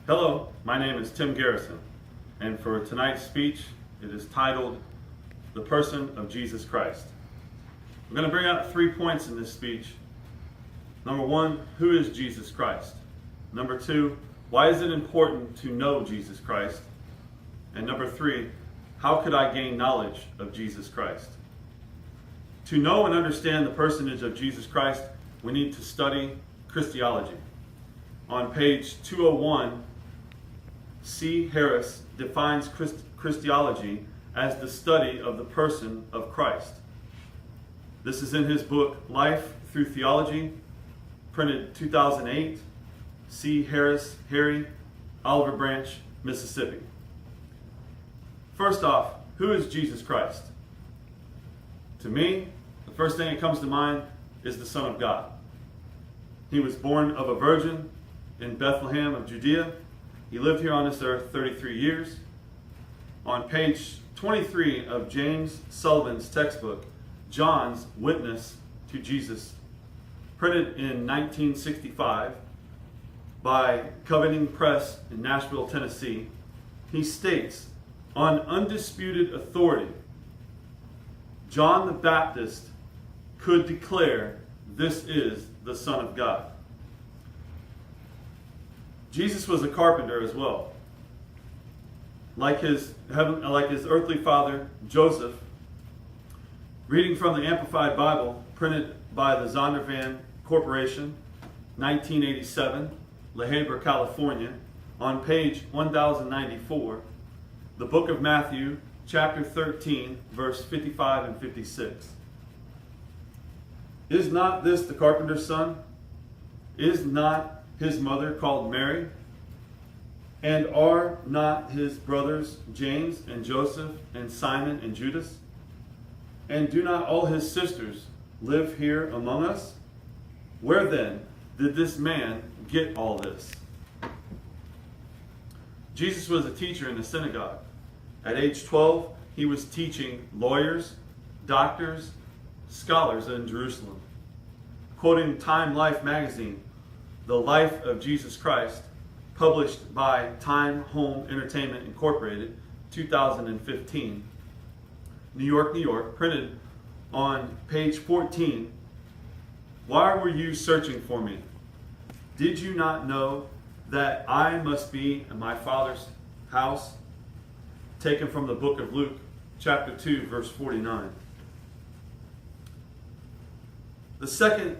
Hello, my name is Tim Garrison, and for tonight's speech, it is titled, The Person of Jesus Christ. I'm going to bring out 3 points in this speech. Number 1, who is Jesus Christ? Number 2, why is it important to know Jesus Christ? And number 3, how could I gain knowledge of Jesus Christ? To know and understand the personage of Jesus Christ, we need to study Christology. On page 201, C. Harris defines Christology as the study of the person of Christ. This is in his book, Life Through Theology, printed 2008, C. Harris, Harry, Oliver Branch, Mississippi. First off, who is Jesus Christ? To me, the first thing that comes to mind is the Son of God. He was born of a virgin in Bethlehem of Judea. He lived here on this earth 33 years. On page 23 of James Sullivan's textbook, John's Witness to Jesus, printed in 1965 by Covenant Press in Nashville, Tennessee, he states, on undisputed authority, John the Baptist could declare, this is the Son of God. Jesus was a carpenter as well. Like his earthly father, Joseph, reading from the Amplified Bible, printed by the Zondervan Corporation, 1987, La Habra, California, on page 1094, the book of Matthew, chapter 13, verse 55 and 56. Is not this the carpenter's son? Is not his mother called Mary? And are not his brothers James and Joseph and Simon and Judas? And do not all his sisters live here among us? Where then did this man get all this? Jesus was a teacher in the synagogue. At age 12, he was teaching lawyers, doctors, scholars in Jerusalem. Quoting Time Life magazine, The Life of Jesus Christ, published by Time Home Entertainment Incorporated, 2015, New York, New York, printed on page 14, why were you searching for me? Did you not know that I must be in my Father's house? Taken from the book of Luke, chapter 2, verse 49. The second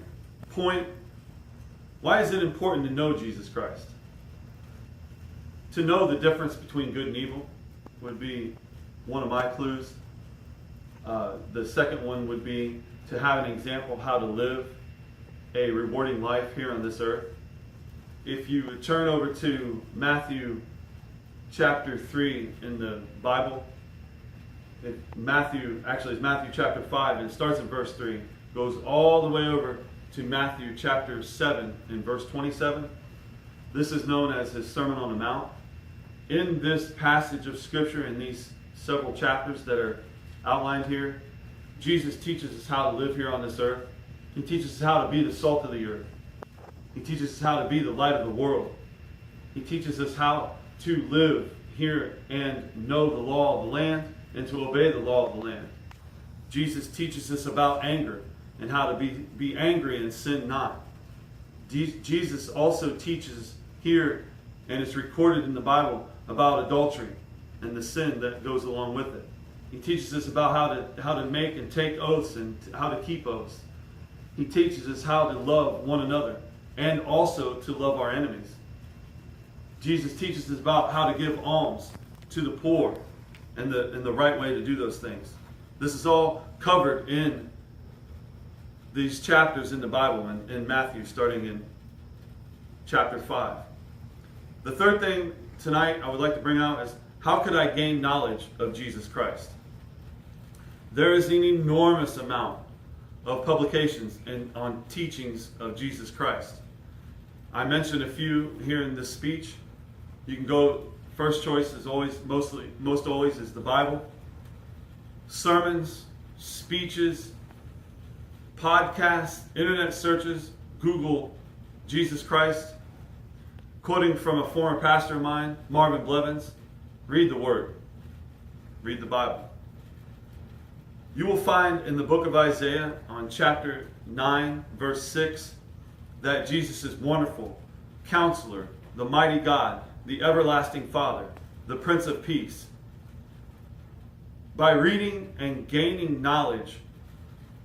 point, why is it important to know Jesus Christ? To know the difference between good and evil would be one of my clues. The second one would be to have an example of how to live a rewarding life here on this earth. If you turn over to Matthew chapter 3 in the Bible, it's Matthew chapter 5, and it starts in verse 3, goes all the way over to Matthew chapter 7 in verse 27. This is known as his Sermon on the Mount. In this passage of Scripture, in these several chapters that are outlined here, Jesus teaches us how to live here on this earth. He teaches us how to be the salt of the earth. He teaches us how to be the light of the world. He teaches us how to live here and know the law of the land and to obey the law of the land. Jesus teaches us about anger and how to be angry and sin not. Jesus also teaches here, and it's recorded in the Bible, about adultery and the sin that goes along with it. He teaches us about how to make and take oaths and how to keep oaths. He teaches us how to love one another and also to love our enemies. Jesus teaches us about how to give alms to the poor and the right way to do those things. This is all covered in these chapters in the Bible, in Matthew, starting in chapter 5. The third thing tonight I would like to bring out is, how could I gain knowledge of Jesus Christ? There is an enormous amount of publications on teachings of Jesus Christ. I mentioned a few here in this speech. You can go, first choice is always, most always is the Bible. Sermons, speeches, podcasts, internet searches, Google Jesus Christ. Quoting from a former pastor of mine, Marvin Blevins, read the Word. Read the Bible. You will find in the book of Isaiah, on chapter 9, verse 6, that Jesus is wonderful, Counselor, the mighty God, the everlasting Father, the Prince of Peace. By reading and gaining knowledge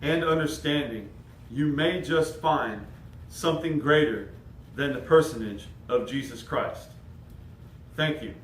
and understanding, you may just find something greater than the personage of Jesus Christ. Thank you.